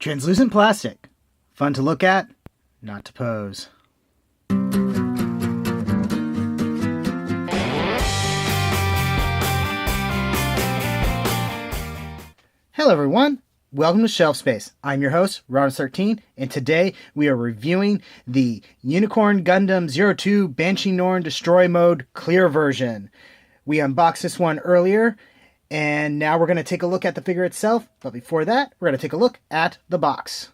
Translucent plastic. Fun to look at, not to pose. Hello everyone, welcome to Shelf Space. I'm your host, Ron13, and today we are reviewing the Unicorn Gundam 02 Banshee Norn Destroy Mode Clear version. We unboxed this one earlier, and now we're going to take a look at the figure itself, but before that, we're going to take a look at the box.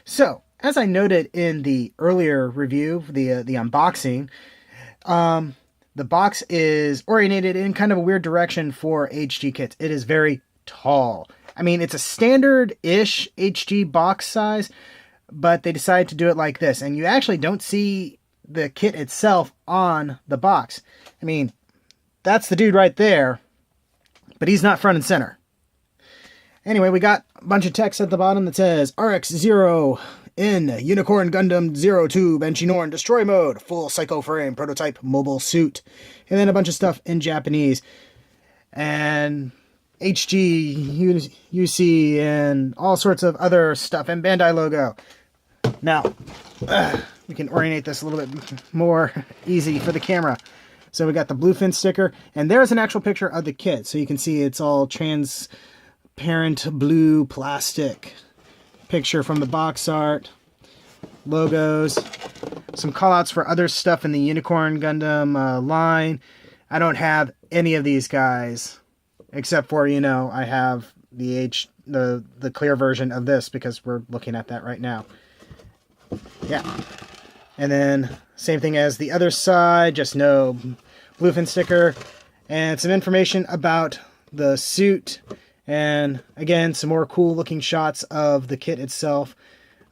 So, as I noted in the earlier review, the unboxing, the box is oriented in kind of a weird direction for HG kits. It is very tall. I mean, it's a standard-ish HG box size, but they decided to do it like this. And you actually don't see the kit itself on the box. I mean, that's the dude right there, but he's not front and center. Anyway, we got a bunch of text at the bottom that says, RX-0 in Unicorn Gundam 02 Banshee Norn Destroy Mode, full psycho frame, prototype mobile suit. And then a bunch of stuff in Japanese. And HG, UC, and all sorts of other stuff, and Bandai logo. Now, we can orient this a little bit more easy for the camera. So we got the bluefin sticker, and there's an actual picture of the kit. So you can see it's all transparent blue plastic. Picture from the box art, logos, some callouts for other stuff in the Unicorn Gundam line. I don't have any of these guys. Except for, you know, I have the clear version of this because we're looking at that right now. Yeah. And then, same thing as the other side, just no bluefin sticker. And some information about the suit. And, again, some more cool looking shots of the kit itself.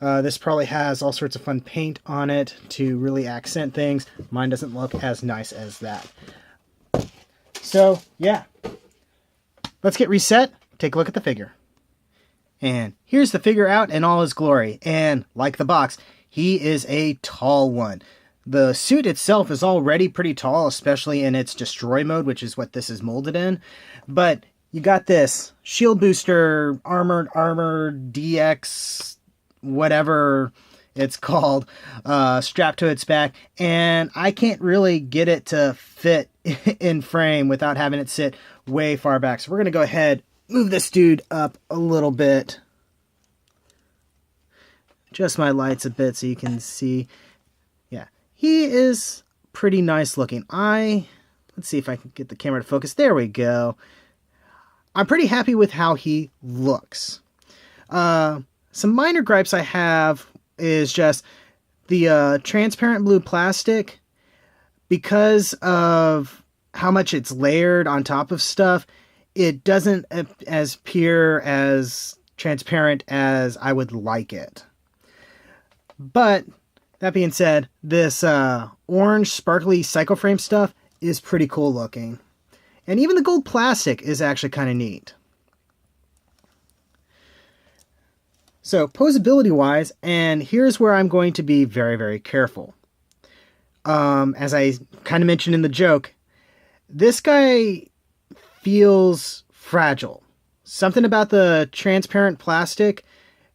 This probably has all sorts of fun paint on it to really accent things. Mine doesn't look as nice as that. So, yeah. Let's get reset, take a look at the figure. And here's the figure out in all his glory. And like the box, he is a tall one. The suit itself is already pretty tall, especially in its destroy mode, which is what this is molded in. But you got this shield booster, armor DX, whatever it's called, strapped to its back. And I can't really get it to fit in frame without having it sit way far back. So we're going to go ahead, move this dude up a little bit. Adjust my lights a bit so you can see. Yeah, he is pretty nice looking. Let's see if I can get the camera to focus. There we go. I'm pretty happy with how he looks. Some minor gripes I have is just the transparent blue plastic. Because of how much it's layered on top of stuff, it doesn't as appear as transparent as I would like it. But, that being said, this orange sparkly psychoframe stuff is pretty cool looking. And even the gold plastic is actually kind of neat. So, posability wise, and here's where I'm going to be very, very careful. As I kind of mentioned in the joke, this guy feels fragile. Something about the transparent plastic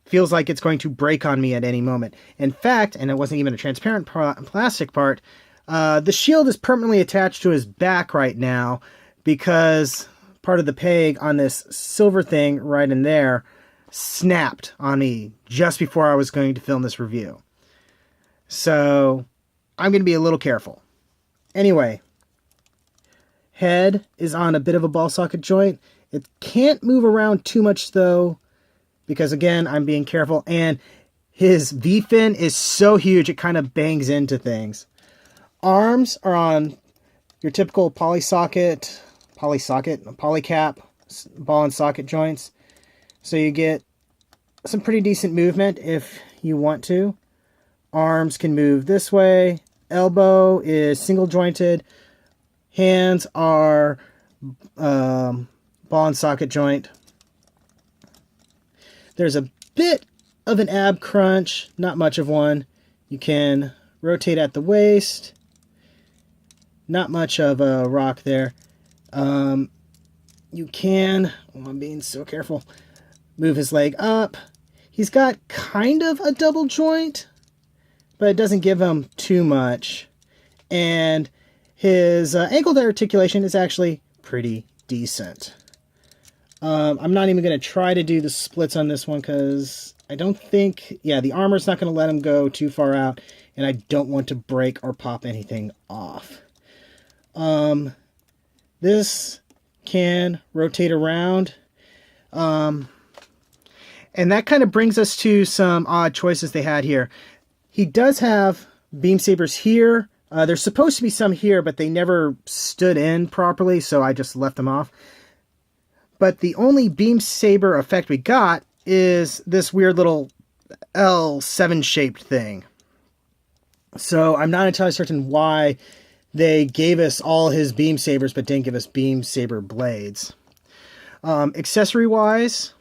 feels like it's going to break on me at any moment. In fact, and it wasn't even a transparent plastic part, the shield is permanently attached to his back right now because part of the peg on this silver thing right in there snapped on me just before I was going to film this review. So I'm going to be a little careful. Anyway, head is on a bit of a ball socket joint. It can't move around too much though, because again, I'm being careful. And his V-fin is so huge, it kind of bangs into things. Arms are on your typical polycap, ball and socket joints. So you get some pretty decent movement if you want to. Arms can move this way. Elbow is single jointed. Hands are ball and socket joint. There's a bit of an ab crunch, not much of one. You can rotate at the waist. Not much of a rock there. You can, I'm being so careful, move his leg up. He's got kind of a double joint, but it doesn't give him too much. And his ankle articulation is actually pretty decent. I'm not even going to try to do the splits on this one because I don't think, yeah, the armor's not going to let him go too far out, and I don't want to break or pop anything off. This can rotate around. And that kind of brings us to some odd choices they had here. He does have beam sabers here. There's supposed to be some here, but they never stood in properly, so I just left them off. But the only beam saber effect we got is this weird little L7 shaped thing. So I'm not entirely certain why they gave us all his beam sabers but didn't give us beam saber blades. Accessory wise,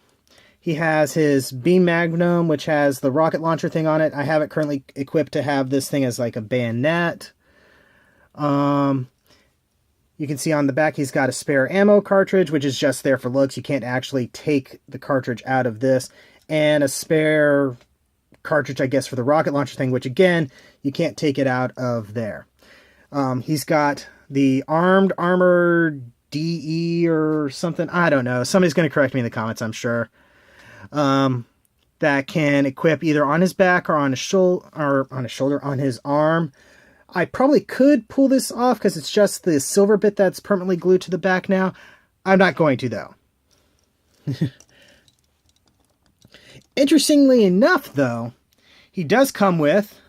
he has his beam magnum, which has the rocket launcher thing on it. I have it currently equipped to have this thing as like a bayonet. You can see on the back he's got a spare ammo cartridge, which is just there for looks. You can't actually take the cartridge out of this. And a spare cartridge, I guess, for the rocket launcher thing, which again, you can't take it out of there. He's got the armed armor DE or something. I don't know. Somebody's going to correct me in the comments, I'm sure. That can equip either on his back or on his on his arm. I probably could pull this off because it's just the silver bit that's permanently glued to the back now. I'm not going to, though. Interestingly enough, though, he does come with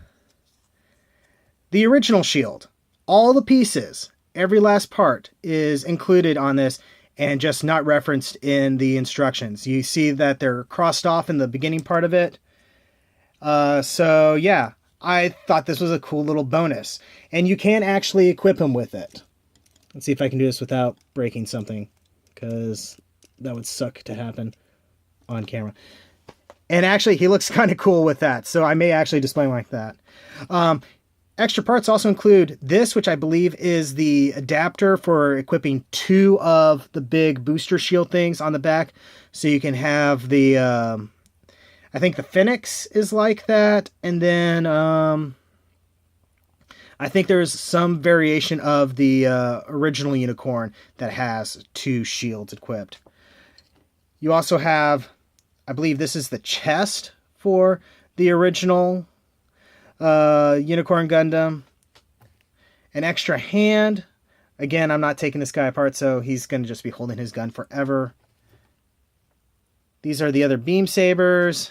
the original shield. All the pieces, every last part is included on this and just not referenced in the instructions. You see that they're crossed off in the beginning part of it. So, yeah. I thought this was a cool little bonus. And you can actually equip him with it. Let's see if I can do this without breaking something, because that would suck to happen on camera. And actually, he looks kind of cool with that, so I may actually display him like that. Extra parts also include this, which I believe is the adapter for equipping 2 of the big booster shield things on the back. So you can have the... I think the Phoenix is like that, and then I think there's some variation of the original Unicorn that has 2 shields equipped. You also have, I believe this is the chest for the original Unicorn Gundam. An extra hand. Again, I'm not taking this guy apart, so he's going to just be holding his gun forever. These are the other beam sabers.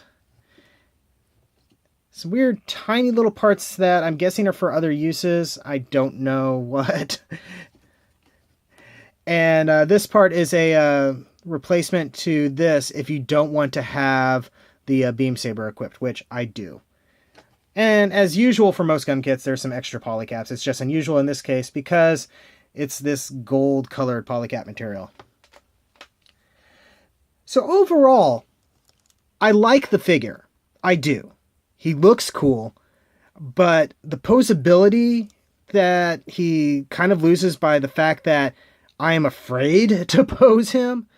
Some weird tiny little parts that I'm guessing are for other uses. I don't know what. And this part is a replacement to this if you don't want to have the beam saber equipped, which I do. And as usual for most gun kits, there's some extra polycaps. It's just unusual in this case because it's this gold colored polycap material. So overall, I like the figure. I do. He looks cool, but the posability that he kind of loses by the fact that I am afraid to pose him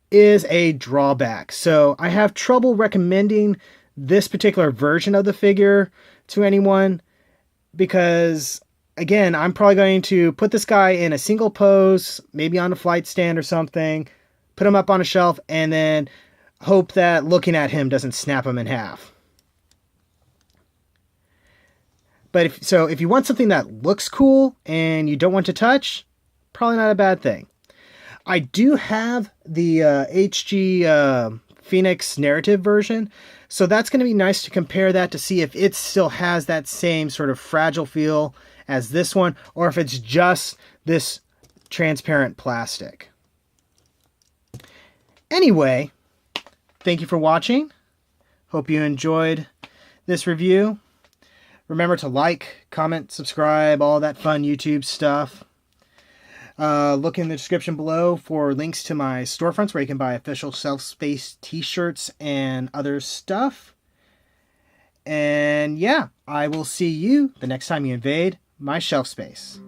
is a drawback. So I have trouble recommending this particular version of the figure to anyone because, again, I'm probably going to put this guy in a single pose, maybe on a flight stand or something, put him up on a shelf, and then hope that looking at him doesn't snap him in half. But if you want something that looks cool and you don't want to touch, probably not a bad thing. I do have the HG Phoenix narrative version, so that's going to be nice to compare that to see if it still has that same sort of fragile feel as this one, or if it's just this transparent plastic. Anyway, thank you for watching. Hope you enjoyed this review. Remember to like, comment, subscribe, all that fun YouTube stuff. Look in the description below for links to my storefronts where you can buy official Shelf Space t-shirts and other stuff. And yeah, I will see you the next time you invade my shelf space.